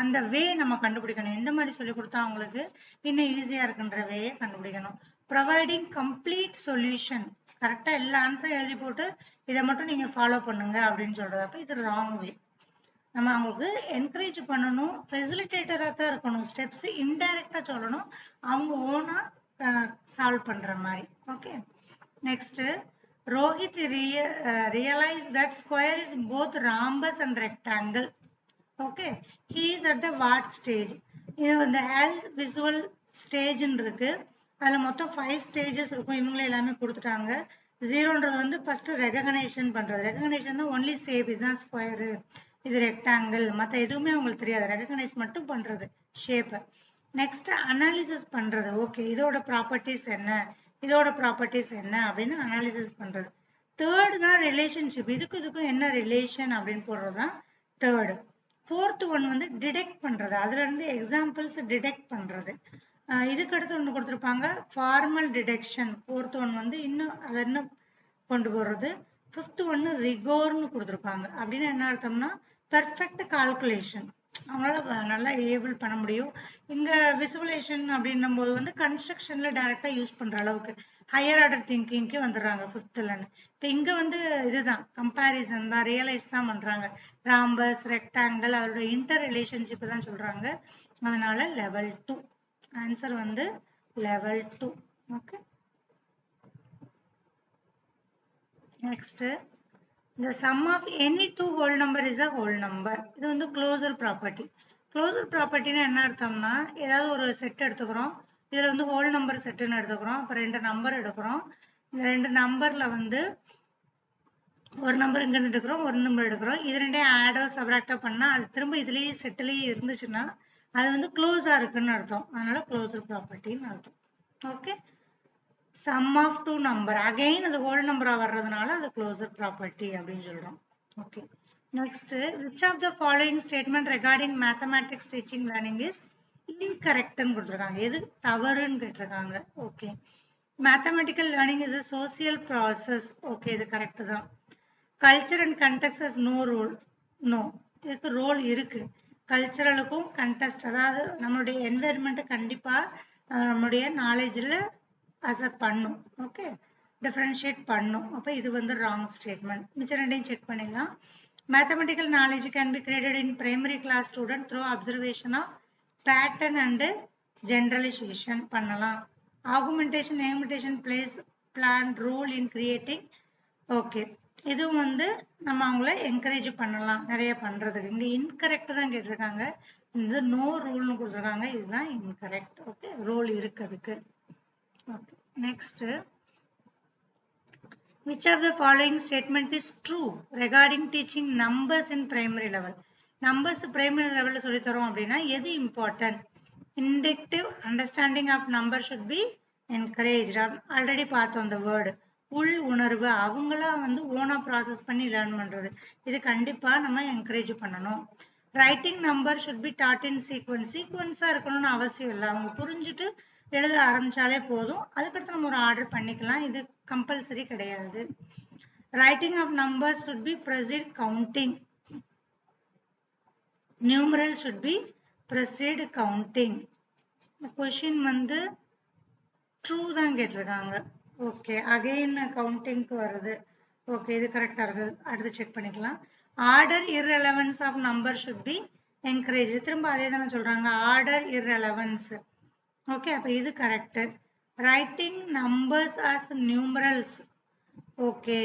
அந்த வே நம்ம கண்டுபிடிக்கணும். எந்த மாதிரி சொல்லி கொடுத்தா அவங்களுக்கு இன்னும் ஈஸியா இருக்குன்ற வேயை கண்டுபிடிக்கணும். ப்ரொவைடிங் கம்ப்ளீட் சொல்யூஷன், கரெக்டா எல்லா ஆன்சரும் எழுதி போட்டு இதை மட்டும் நீங்க ஃபாலோ பண்ணுங்க அப்படின்னு சொல்றது, அப்ப இது ராங் வே. நம்ம அவங்களுக்கு என்கரேஜ் பண்ணணும், ஃபெசிலிட்டேட்டரா தான் இருக்கணும். ஸ்டெப்ஸ் இன்டைரக்டா சொல்லணும், அவங்க ஓனா சால்வ் பண்ற மாதிரி. Okay, next Rohit realized that square is both rhombus and rectangle. Okay, he is at the what stage? இந்த health visual stage இருக்கு, அதுல மொத்தம் 5 ஸ்டேஜஸ் இருக்கும். இவங்களே எல்லாமே கொடுத்துட்டாங்க. 0ன்றது வந்து ஃபர்ஸ்ட் ரெகக்னைசேஷன் பண்றது. ரெகக்னைசேஷன் ஒன்லி சேவ், இதுதான் ஸ்கொயர், இது ரெக்டாங்கிள், மற்ற எதுவுமே உங்களுக்கு தெரியாது. ரெகக்னைஸ் மட்டும் பண்றது ஷேப்பை. நெக்ஸ்ட் அனாலிசிஸ் பண்றது. ஓகே, இதோட ப்ராப்பர்ட்டிஸ் என்ன, இதோட ப்ராப்பர்ட்டிஸ் என்ன அப்படின்னு அனாலிசிஸ் பண்றது. தேர்ட் தான் ரிலேஷன்ஷிப், இதுக்கும் என்ன ரிலேஷன் அப்படின்னு போடுறதுதான் தேர்டு. ஃபோர்த் ஒன் வந்து டிடெக்ட் பண்றது, அதுல இருந்து எக்ஸாம்பிள்ஸ் டிடெக்ட் பண்றது. இதுக்கு அடுத்து ஒன்று கொடுத்துருப்பாங்க ஃபார்மல் டிடெக்ஷன். ஃபோர்த் ஒன் வந்து இன்னும் அதை இன்னும் கொண்டு போடுறது. ஃபிஃப்த் ஒன்னு ரிகோர்னு கொடுத்துருப்பாங்க. அப்படின்னு என்ன அர்த்தம்னா பெர்ஃபெக்ட் கால்குலேஷன், அவங்களால நல்லா ஏபிள் பண்ண முடியும். இங்க விசுவலேஷன் அப்படின்னும் போது வந்து கன்ஸ்ட்ரக்ஷன்ல டைரக்டா யூஸ் பண்ற அளவுக்கு ஹையர் ஆர்டர் திங்கிங்க்கு வந்துடுறாங்க ஃபிஃப்த்லன்னு. இப்போ இங்க வந்து இதுதான் கம்பேரிசன் தான், ரியலைஸ் தான் பண்றாங்க. ராம்பஸ், ரெக்டாங்கிள், அதோட இன்டர் ரிலேஷன்ஷிப் தான் சொல்றாங்க. அதனால லெவல் 2 ஆன்சர் வந்து level 2. Okay, next the sum of any two whole number is a whole number. இது வந்து க்ளோசர் ப்ராப்பர்ட்டி. க்ளோசர் ப்ராப்பர்ட்டினா என்ன அர்த்தம்னா, ஏதாவது ஒரு செட் எடுத்துக்கிறோம், இதுல வந்து ஹோல் நம்பர் செட்டுன்னு எடுத்துக்கிறோம், அப்ப 2 நம்பர் எடுக்கிறோம். இந்த 2 நம்பர்ல வந்து ஒரு நம்பர் இங்க எடுக்கிறோம், ஒரு நம்பர் எடுக்கிறோம். இது ரெண்டையும் ஆடோ சப்ராக்டோ பண்ணா அது திரும்ப இதுலயே செட்லயே இருந்துச்சுன்னா அது வந்து க்ளோஸா இருக்குன்னு அர்த்தம். அதனால க்ளோசர் ப்ராப்பர்ட்டின்னு அர்த்தம். Okay, sum of two number, again அது whole number வர்றதுனால அது closure property அப்படின்னு சொல்றோம். Okay, next, which of the following statement regarding mathematics teaching learning is incorrect ன்னு கொடுத்திருக்காங்க, எது தவறுன்னு கேட்டிருக்காங்க. Okay, mathematical learning is a social process. Okay, இது கரெக்ட் தான். culture and context has no role. no, இதுக்கு ரோல் இருக்கு. கல்ச்சரலுக்கும் கண்டெக்ஸ்ட், அதாவது நம்மளுடைய என்வைரன்மெண்ட் கண்டிப்பா நம்மளுடைய நாலேஜ்ல அசெப்ட் பண்ணும். ஓகே, டிஃபரன்ஷியேட் பண்ணும். அப்ப இது வந்து ராங் ஸ்டேட்மெண்ட். மிச்ச ரெண்டையும் செக் பண்ணிடலாம். Mathematical knowledge can be created in primary class student through observation of pattern and generalization பண்ணலாம். Augmentation augmentation plays plan role in creating. Okay, இதுவும் வந்து நம்ம அவங்கள என்கரேஜ் பண்ணலாம் நிறைய பண்றதுக்கு. இங்க இன்கரெக்ட் தான் கேட்டிருக்காங்க, இந்த நோ ரூல்னு கொடுத்துருக்காங்க, இதுதான் இன்கரெக்ட். ஓகே, ரோல் இருக்கு அதுக்கு. Okay. Next, which of the following statement is true regarding teaching numbers in primary level? Numbers primary level சொல்லி தரோம் அப்படின்னா எது important? Inductive understanding of number should be encouraged. Already பார்த்தோம் அந்த வேர்டு உள் உணர்வு, அவங்களா வந்து ஓனா ப்ராசஸ் பண்ணி லேர்ன் பண்றது, இது கண்டிப்பா நம்ம என்கரேஜ் பண்ணணும். Writing number should be taught in sequence. சீக்வன்ஸா இருக்கணும்னு அவசியம் இல்லை, அவங்க புரிஞ்சுட்டு எழுத ஆரம்பிச்சாலே போதும், அதுக்கடுத்து நம்ம ஒரு ஆர்டர் பண்ணிக்கலாம், இது கம்பல்சரி கிடையாது. Writing of numbers should be precede counting. numeral should be precede counting. Question வந்து ட்ரூ தான் கேட்டிருக்காங்க. ஓகே, அகைன் கவுண்டிங்க்கு வருது. ஓகே, இது கரெக்டா இருக்கு, அடுத்து செக் பண்ணிக்கலாம். Order irrelevance of number should be encouraged. திரும்ப அதே தானே சொல்றாங்க, ஆர்டர் irrelevance. ஓகே, அப்ப இது correct. Writing numbers as numerals. Okay,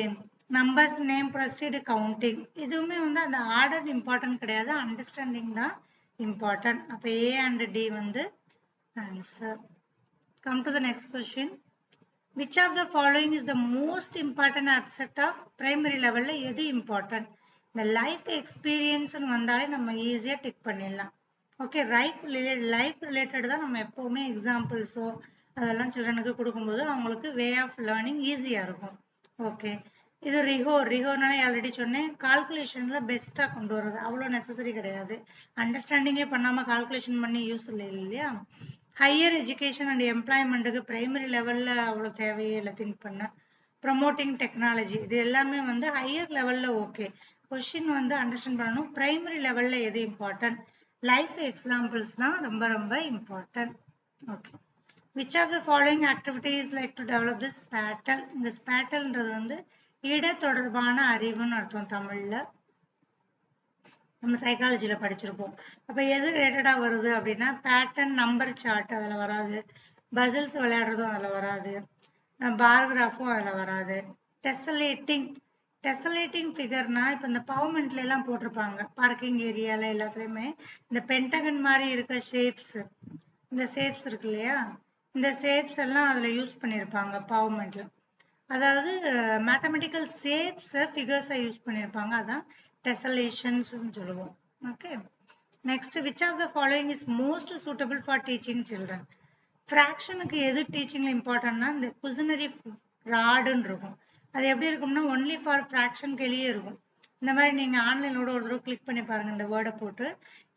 numbers name proceed counting, இதுவுமே வந்து அந்த ஆர்டர் இம்பார்ட்டன்ட் கிடையாது, அண்டர்ஸ்டாண்டிங் தான் இம்பார்ட்டன்ட். அப்ப ஏ அண்ட் டி வந்து answer. Come to the next question. Which of the following is the most important aspect of primary லெவல்ல எது important? இந்த லைஃப் எக்ஸ்பீரியன்ஸ் வந்தாலே நம்ம ஈஸியா டிக் பண்ணிடலாம். ஓகே, லைஃப் ரிலேட்டட் தான் நம்ம எப்பவுமே எக்ஸாம்பிள்ஸோ அதெல்லாம் சில்ட்ரனுக்கு கொடுக்கும்போது அவங்களுக்கு வே ஆஃப் லேர்னிங் ஈஸியா இருக்கும். ஓகே, இது ரிஹோனால ஆல்ரெடி சொன்னேன், கால்குலேஷன்ல பெஸ்டா கொண்டு வர்றது அவ்வளோ நெசசரி கிடையாது. அண்டர்ஸ்டாண்டிங்கே பண்ணாம கால்குலேஷன் பண்ணி யூஸ் இல்லை இல்லையா. ஹையர் எஜுகேஷன் அண்ட் எம்ப்ளாய்மெண்ட்டுக்கு பிரைமரி லெவல்ல அவ்வளோ தேவையே இல்லை திங்க் பண்ண. ப்ரொமோட்டிங் டெக்னாலஜி இது எல்லாமே வந்து ஹையர் லெவல்ல ஓகே. கொஸ்டின் வந்து அண்டர்ஸ்டாண்ட் பண்ணணும், பிரைமரி லெவல்ல எது இம்பார்ட்டன்ட், லைஃப் எக்ஸாம்பிள்ஸ் தான் ரொம்ப ரொம்ப important. Okay. Which of the following activities like to develop this spatial? இந்த ஸ்பேட்டல்ன்றது வந்து இட தொடர்பான அறிவுன்னு அர்த்தம் தமிழ்ல. நம்ம சைக்காலஜில படிச்சிருப்போம். அப்ப எது ரிலேட்டடா வருது அப்படின்னா பேட்டர்ன், நம்பர் சார்ட் அதுல வராது, பசில்ஸ் விளையாடுறதும் அதுல வராது, பார்கிராஃபும் அதுல வராது. டெசலேட்டிங் ஃபிகர்னா இப்ப இந்த பவர்மெண்ட்ல எல்லாம் போட்டிருப்பாங்க, பார்க்கிங் ஏரியால எல்லாத்துலயுமே இந்த பென்டகன் மாதிரி இருக்க ஷேப்ஸ், இந்த ஷேப்ஸ் இருக்கு இல்லையா, இந்த ஷேப்ஸ் எல்லாம் அதுல யூஸ் பண்ணிருப்பாங்க பவர்மெண்ட்ல. அதாவது மேத்தமெட்டிக்கல் ஷேப்ஸ் ஃபிகர்ஸை யூஸ் பண்ணிருப்பாங்க, அதான் டெசலேஷன்ஸ் சொல்லுவோம். Okay. Next, which of the following is most suitable for teaching children? ஃப்ராக்ஷனுக்கு எது டீச்சிங்ல இம்பார்ட்டன்ட்னா இந்த குசினரி ராடுன்னு இருக்கும். அது எப்படி இருக்கும்னா ஒன்லி ஃபார் ஃப்ராக்ஷனுக்கு வெளியே இருக்கும். இந்த மாதிரி நீங்க ஆன்லைனோட ஒரு தடவை கிளிக் பண்ணி பாருங்க, இந்த வேர்டை போட்டு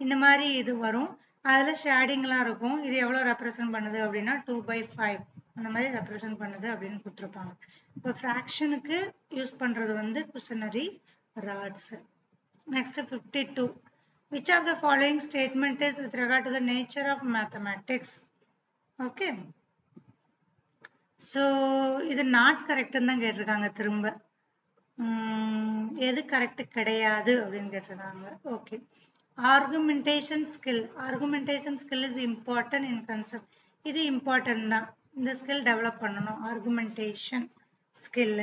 இந்த மாதிரி இது வரும். அதுல ஷேடிங்லாம் இருக்கும். இது எவ்வளவு ரெப்ரசென்ட் பண்ணுது அப்படின்னா 2/5 அந்த மாதிரி ரெப்ரசென்ட் பண்ணுது அப்படின்னு கொடுத்துருப்பாங்க. இப்போ ஃப்ராக்ஷனுக்கு யூஸ் பண்றது வந்து குஷனரி rods. Next 52. Which of the following statement is with regard to the nature of mathematics? Okay. So இது நாட் கரெக்ட்னு தான் கேட்டிருக்காங்க திரும்ப. எது கரெக்ட் கிடையாது அப்படின்னு கேட்டிருக்காங்க. Okay. Argumentation skill is important in concept. இது important தான், இந்த ஸ்கில் டெவலப் பண்ணணும், argumentation skill.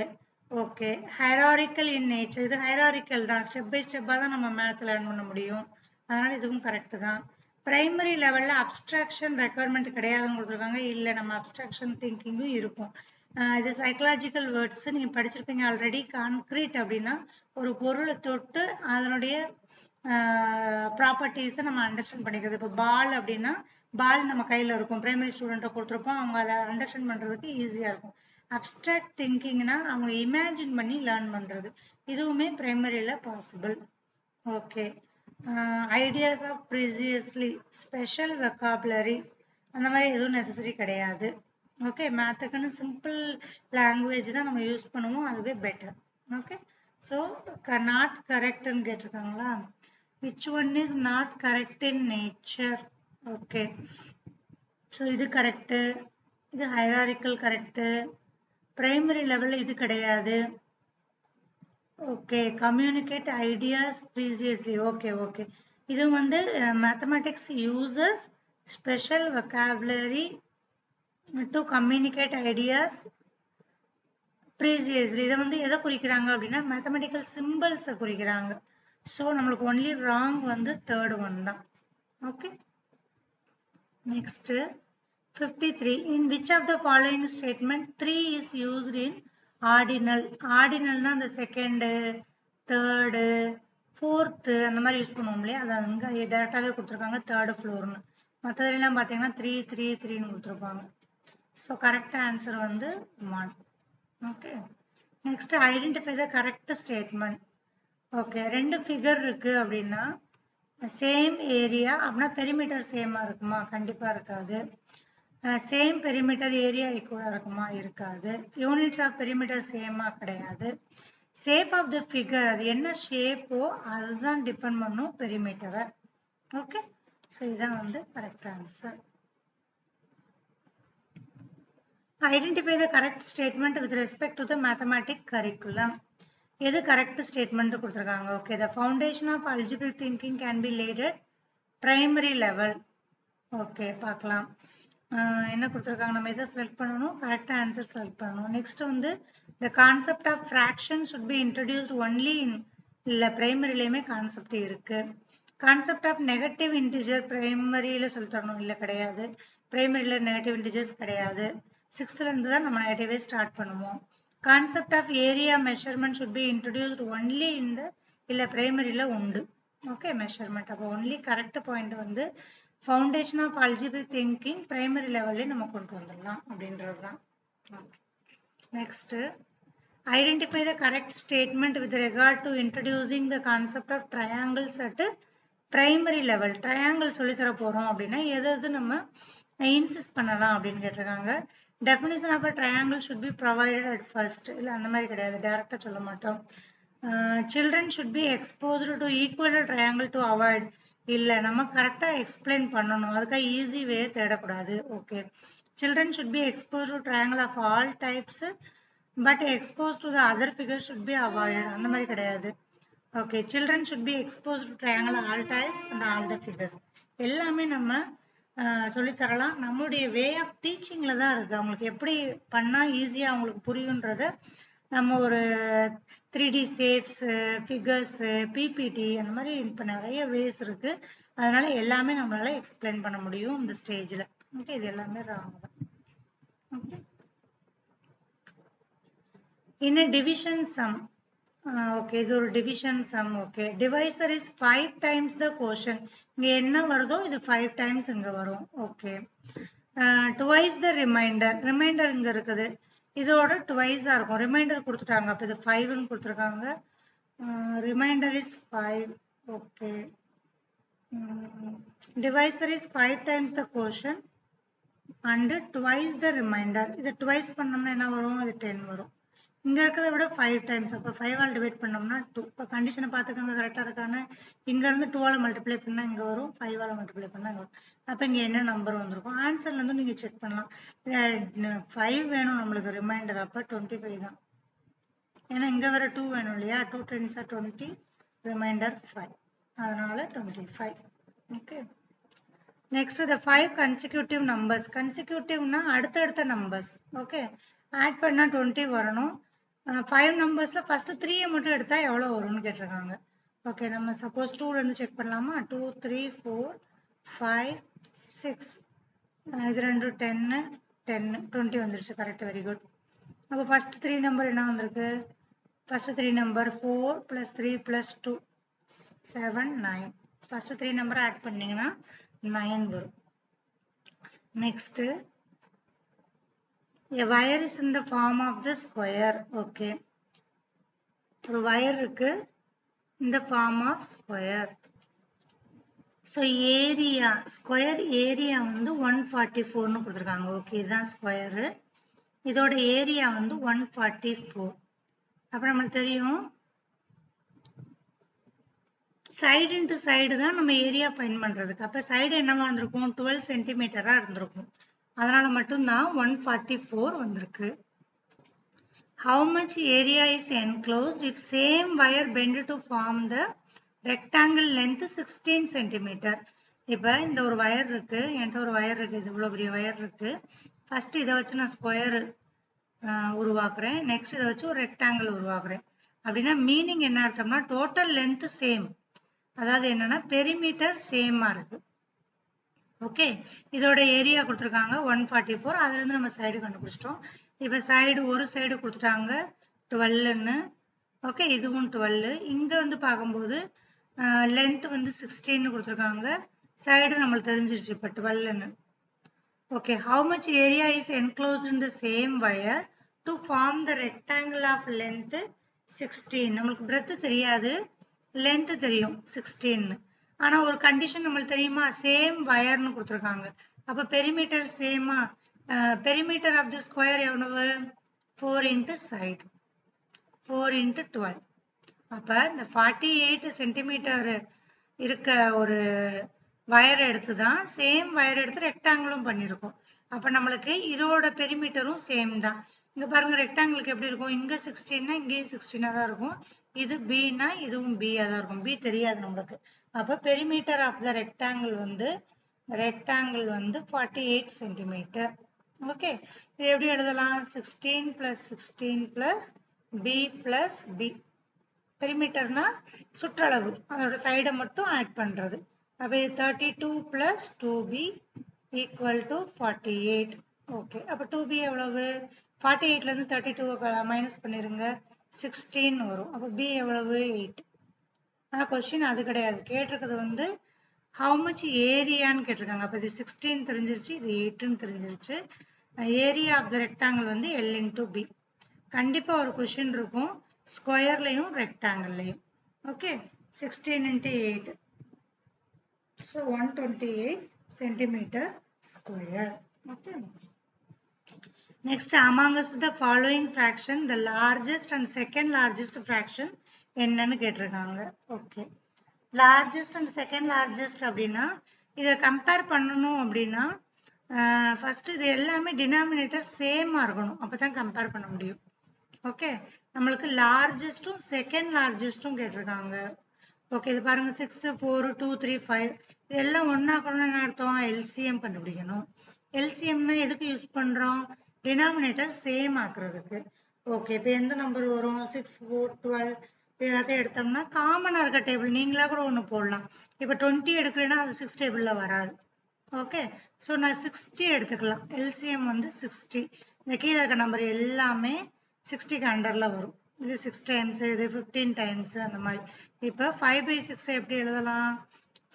Okay. Hierarchical in nature, இது ஹைராரிக்கல் தான், ஸ்டெப் பை ஸ்டெப்பா தான் நம்ம மேத் லேர்ன் பண்ண முடியும், அதனால இதுவும் கரெக்ட் தான். பிரைமரி லெவல்ல அப்ஸ்ட்ராக்ஷன் ரெக்குவயர்மெண்ட் கிடையாதுன்னு கொடுத்துருக்காங்க. இல்லை, நம்ம அப்ஸ்ட்ராக்ஷன் திங்கிங்கும் இருக்கும். இது சைக்கலாஜிக்கல் வேர்ட்ஸ் நீங்க படிச்சிருப்பீங்க ஆல்ரெடி. கான்கிரீட் அப்படின்னா ஒரு பொருளை தொட்டு அதனுடைய ப்ராப்பர்ட்டிஸை நம்ம அண்டர்ஸ்டாண்ட் பண்ணிக்கிறது. இப்போ பால் அப்படின்னா பால் நம்ம கையில இருக்கும், பிரைமரி ஸ்டூடெண்ட்டை கொடுத்துருப்போம், அவங்க அதை அண்டர்ஸ்டாண்ட் பண்றதுக்கு ஈஸியா இருக்கும். அப்ஸ்ட்ராக்ட் திங்கிங்னா அவங்க இமேஜின் பண்ணி லேர்ன் பண்றது, இதுவுமே பிரைமரியில possible. Okay. Ideas of preciously, special vocabulary அந்த மாதிரி எதுவும் நெசசரி கிடையாது. ஓகே. மேத்துக்குன்னு சிம்பிள் லாங்குவேஜ் தான் நம்ம யூஸ் பண்ணுவோம், அதுவே பெட்டர். ஓகே. ஸோ நாட் கரெக்ட்னு கேட்டிருக்காங்களா. Which one is not correct in nature? Okay. So இது கரெக்டு, இது ஹைராரிக்கல் கரெக்டு, பிரைமரி லெவலில் இது கிடையாது. Okay. Communicate ideas precisely, okay okay. இது வந்து mathematics uses special vocabulary to communicate ideas precisely. இதை வந்து எதை குறிக்கிறாங்க அப்படின்னா மேத்தமெட்டிக்கல் சிம்பிள்ஸை குறிக்கிறாங்க. ஸோ நம்மளுக்கு ஒன்லி ராங் வந்து தேர்ட் ஒன் தான். Okay. Next 53. In which of the following statement 3 is used in ordinal? ஆர்டினல்னா அந்த செகண்டு, தேர்டு, ஃபோர்த்து அந்த மாதிரி யூஸ் பண்ணுவோம் இல்லையா, அது அங்கே டேரெக்டாகவே கொடுத்துருக்காங்க தேர்டு ஃப்ளோர்னு. மற்றதுலாம் பார்த்தீங்கன்னா 3 3 3ன்னு கொடுத்துருப்பாங்க. ஸோ கரெக்ட் ஆன்சர் வந்து 1. Okay. Next, identify the correct statement. Okay. ரெண்டு ஃபிகர் இருக்கு அப்படின்னா சேம் ஏரியா அப்படின்னா பெரிமீட்டர் சேமா இருக்குமா? கண்டிப்பா இருக்காது. சேம் பெரிமீட்டர் ஏரியா ஈக்குவலா இருக்குமா? இருக்காது. யூனிட்ஸ் ஆஃப் பெரிமீட்டர் சேமா கிடையாது. ஷேப் ஆஃப் த ஃபிகர், அது என்ன ஷேப்போ அதுதான் டிபெண்ட் பண்ணும் பெரிமீட்டரை. ஓகே. ஸோ இதான் வந்து correct answer. Identify the correct statement with respect to the mathematic curriculum. எது கரெக்ட் ஸ்டேட்மெண்ட் கொடுத்துருக்காங்க? Okay. The foundation of algebraic thinking can be laid at primary level. Okay. பார்க்கலாம் என்ன கொடுத்துருக்காங்க, நம்ம எதை செலக்ட் பண்ணணும், கரெக்ட் ஆன்சர் செலக்ட் பண்ணணும். Next வந்து the concept of fraction should be introduced only in, இல்லை பிரைமரிலையுமே கான்செப்ட் இருக்கு. கான்செப்ட் ஆஃப் நெகட்டிவ் இன்டிஜர் பிரைமரியில சொல்லி தரணும், இல்லை கிடையாது. பிரைமரியில நெகட்டிவ் இன்டிஜர்ஸ் கிடையாது. 6th இருந்து தான் நம்ம நெகட்டிவே ஸ்டார்ட் பண்ணுவோம். Concept of area measurement should be introduced only இந்த, இல்லை பிரைமரியில உண்டு. ஓகே. மெஷர்மெண்ட் அப்போ ஒன்லி கரெக்ட் பாயிண்ட் வந்து foundation of algebraic thinking primary லெவல்லே நம்ம கொண்டு வந்துடலாம் அப்படின்றது தான். Okay. Next, Identify the correct statement with regard to introducing the concept of triangles at primary level. Triangle சொல்லித்தர போறோம் அப்படின்னா எது நம்ம insist பண்ணலாம் அப்படின்னு கேட்டிருக்காங்க. Definition of a triangle should be provided at first. இல்ல அந்த மாதிரி கிடையாது, டைரக்டா சொல்ல மாட்டோம். Children should be exposed to equilateral triangle to avoid. இல்ல நம்ம கரெக்டா எக்ஸ்பிளைன் பண்ணணும், அதுக்காக ஈஸி வே தேடக்கூடாது. Okay, children should be exposed to triangle of all types but exposed to the other figures should be avoided. அந்த மாதிரி கிடையாது. Okay, children should be exposed to triangle all types and all the figures. எல்லாமே நம்ம சொல்லித் தரலாம். நம்மளுடைய way of டீச்சிங்ல தான் இருக்கு. அவங்களுக்கு எப்படி பண்ணா ஈஸியா அவங்களுக்கு புரியுன்றத நம்ம ஒரு 3D ஷேப்ஸ், ஃபிகர்ஸ், பிபிடி அந்த மாதிரி இப்போ நிறைய வேஸ் இருக்கு. அதனால எல்லாமே நம்மளால எக்ஸ்பிளைன் பண்ண முடியும் இந்த ஸ்டேஜ்ல. ஓகே, இது எல்லாமே ராங் தான். Okay, in a division sum. Okay, இது ஒரு division sum. Okay, divisor is 5 times the quotient. இங்க என்ன வருதோ இது 5 times இங்க வரும். Okay, twice the remainder. Remainder இங்க இருக்குது, இதோட twice ஆ இருக்கும். Remainder கொடுத்துட்டாங்க, அப்ப இது 5 ன்னு கொடுத்துருக்காங்க. Remainder is 5. Okay, divisor is 5 times the quotient and twice the remainder. இது twice பண்ணோம்னா என்ன வரும், இது 10 வரும். இங்க இருக்கிறத விட 5 times, அப்ப 5 ஆல் டிவைட் பண்ணோம்னா 2. இப்ப கண்டிஷனை பார்த்துக்கோங்க கரெக்டா இருக்கான்னு. இங்க இருந்து 2 ஆல மல்டிப்ளை பண்ணா இங்க வரும், 5 ஆல மல்டிப்ளை பண்ணா இங்க வரும். அப்ப இங்க என்ன நம்பர் வந்திருக்கும், ஆன்சர்ல இருந்து நீங்க செக் பண்ணலாம். 5 வேணும் நம்மளுக்கு ரிமைண்டர், அப்ப 25 தான். ஏன்னா இங்க வர 2 வேணும் இல்லையா, 2 10s are 20, ரிமைண்டர் 5, அதனால 25. Okay, next the 5 consecutive numbers. கன்சிக்யூட்டிவ்னா அடுத்தடுத்த நம்பர்ஸ். ஓகே, ஆட் பண்ணா 20 வரணும். 5 நம்பர்ஸ்ல ஃபர்ஸ்ட் 3 மட்டும் எடுத்தா எவ்வளவு வரும்னு கேட்டிருக்காங்க. ஓகே, நம்ம சப்போஸ் 2 ல இருந்து செக் பண்ணலாமா. 2 3 4 5 6, இது ரெண்டு 10 10 20 வந்துருச்சு. Correct, very good. அப்போ ஃபர்ஸ்ட் 3 நம்பர் என்ன வந்திருக்கு, first 3 number 4 + 3 + 2 7 9. First 3 number add பண்ணீங்கன்னா 9 வரும். Next, a wire is in the form of the square. Okay, ஒரு wire இருக்கு in the form of square. So area, square area வந்து 144 ன்னு கொடுத்திருக்காங்க. ஓகே, இதுதான் ஸ்கொயர், இதோட ஏரியா வந்து 144. அப்ப நமக்கு தெரியும் சைடு இன்டு சைடு தான் நம்ம ஏரியா ஃபைண்ட் பண்றதுக்கு. அப்ப சைடு என்னவா இருந்திருக்கும், 12 சென்டிமீட்டரா இருந்திருக்கும். அதனால மட்டும்தான் 144 வந்திருக்கு. How much area is enclosed if same wire bend to form the rectangle length 16 centimeter? இப்ப இந்த ஒரு வயர் இருக்கு, என்கிட்ட ஒரு வயர் இருக்கு, இது இவ்வளவு பெரிய வயர் இருக்கு. ஃபர்ஸ்ட் இதை வச்சு நான் ஸ்கொயர் உருவாக்குறேன், நெக்ஸ்ட் இதை வச்சு ஒரு ரெக்டாங்கிள் உருவாக்குறேன். அப்படின்னா மீனிங் என்ன அர்த்தம்னா டோட்டல் லென்த் சேம், அதாவது என்னன்னா பெரிமீட்டர் சேமா இருக்கு. ஓகே, இதோட ஏரியா கொடுத்துருக்காங்க 144, அதுல இருந்து நம்ம சைடு கண்டுபிடிச்சிட்டோம். இப்ப சைடு ஒரு சைடு கொடுத்துட்டாங்க 12ன்னு. ஓகே, இதுவும் 12. இங்க வந்து பார்க்கும்போது லென்த் வந்து 16 கொடுத்துருக்காங்க, சைடு நம்மளுக்கு தெரிஞ்சிருச்சு இப்ப 12ன்னு. Okay, how much area is enclosed in the same wire to form the rectangle of length 16? நம்மளுக்கு breadth தெரியாது, length தெரியும் 16. ஆனா ஒரு கண்டிஷன் நம்மளுக்கு தெரியுமா, சேம் வயர்னு கொடுத்துருக்காங்க. அப்ப பெரிமீட்டர் சேமா, பெரிமீட்டர் ஆஃப் தி ஸ்கொயர் எவ்வளவு, 4 into side, 4 into 12. அப்ப இந்த 48 சென்டிமீட்டர் இருக்க ஒரு வயர் எடுத்து தான் சேம் வயர் எடுத்து ரெக்டாங்கிளும் பண்ணிருக்கோம். அப்ப நம்மளுக்கு இதோட பெரிமீட்டரும் சேம் தான். இங்க பாருங்க, ரெக்டாங்கிளுக்கு எப்படி இருக்கும், இங்க 16னா இங்கேயும் 16ஆ தான் இருக்கும். இது பினா இதுவும் பியா தான் இருக்கும், பி தெரியாது நம்மளுக்கு. அப்ப பெரிமீட்டர் ஆஃப் த ரெக்டாங்கிள் வந்து 48 சென்டிமீட்டர். ஓகே, இது எப்படி எழுதலாம், 16 + 16 + b + b. பெரிமீட்டர்னா சுற்றளவு, அதோட சைடை மட்டும் ஆட் பண்றது. அப்ப 32 + 2b = 48. ஓகே, அப்ப 2b எவ்வளவு, 48ல இருந்து 32 மைனஸ் பண்ணிருங்க, 16 வரும். அப்ப b எவ்வளவு, 8. ஆனா கொஸ்டின் அது கிடையாது, கேட்டிருக்கிறது வந்து how much ஏரியான்னு கேட்டிருக்காங்க. அப்ப இது 16 தெரிஞ்சிருச்சு, இது 8ன்னு தெரிஞ்சிருச்சு. ஏரியா ஆஃப் த ரெக்டாங்கிள் வந்து L into B. கண்டிப்பா ஒரு கொஸ்டின் இருக்கும் ஸ்கொயர்லயும் ரெக்டாங்கிள்லயும். Okay, 16 into 8, so 128 centimeter square. Okay. Next, amongst the following fraction, the largest and second largest fraction என்னன்னு கேட்டிருக்காங்க. Okay, largest and second largest அப்படின்னா இதை கம்பேர் பண்ணணும் அப்படின்னா ஃபர்ஸ்ட் இது எல்லாமே டினாமினேட்டர் சேமா இருக்கணும், அப்பதான் கம்பேர் பண்ண முடியும். ஓகே, நம்மளுக்கு லார்ஜஸ்டும் செகண்ட் லார்ஜஸ்டும் கேட்டிருக்காங்க. ஓகே, இது பாருங்க 6 4 2 3 5 இதெல்லாம் ஒன்னாக்கணும்னு என்ன அர்த்தம்? எல்சிஎம் கண்டுபிடிக்கணும். எல்சிஎம்னா எதுக்கு யூஸ் பண்றோம்? Denominator same ஆக்குறதுக்கு. ஓகே, இப்போ எந்த நம்பர் வரும்? 6 4 12 இது எல்லாத்தையும் எடுத்தோம்னா காமனா இருக்க டேபிள் நீங்களா கூட ஒன்று போடலாம். இப்போ 20 எடுக்கிறேன்னா அது 6 டேபிள்ல வராது. ஓகே, ஸோ நான் 60 எடுத்துக்கலாம். எல்சிஎம் வந்து 60. இந்த கீழே இருக்க நம்பர் எல்லாமே 60க்கு அண்டர்ல வரும். இது 6 டைம்ஸ், இது 15 டைம்ஸ் அந்த மாதிரி. இப்போ 5/6 எப்படி எழுதலாம்?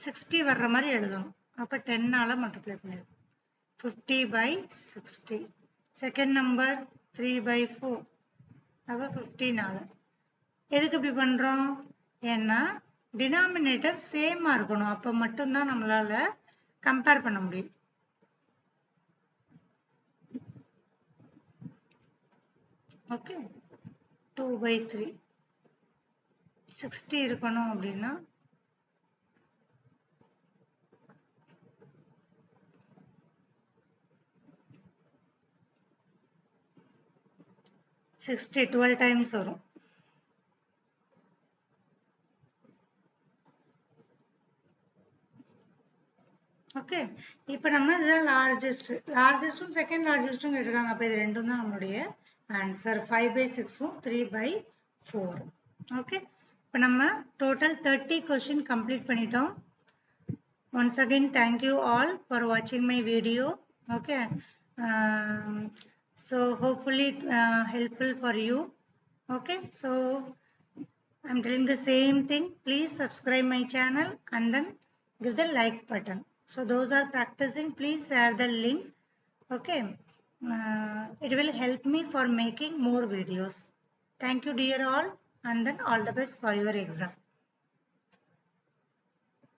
60 வர்ற மாதிரி எழுதணும். அப்போ 10ஆல மல்டிப்ளை பண்ணிடுவோம். 50/60. செகண்ட் நம்பர் 3/4, அப்போ 15ஆல. எதுக்கு இப்படி பண்றோம்? ஏன்னா டினாமினேட்டர் சேமா இருக்கணும், அப்ப மட்டும்தான் நம்மளால கம்பேர் பண்ண முடியும். ஓகே, 2/3 60 இருக்கணும் அப்படின்னா 60 12 டைம்ஸ் வரும். ஓகே, இப்போ நம்ம இதுதான் லார்ஜஸ்டும் செகண்ட் லார்ஜஸ்டும் கேட்டிருக்காங்க. அப்போ இது ரெண்டும் தான் நம்மளுடைய ஆன்சர். 5/6ம் 3/4. ஓகே, இப்போ நம்ம டோட்டல் 30 கொஸ்டின் கம்ப்ளீட் பண்ணிட்டோம். Once again, thank you all for watching my video. Okay, so hopefully helpful for you. Okay, so I'm telling the same thing. Please subscribe my channel and then give the like button. So those are practicing, please share the link. Okay, it will help me for making more videos. Thank you dear all, and then all the best for your exam.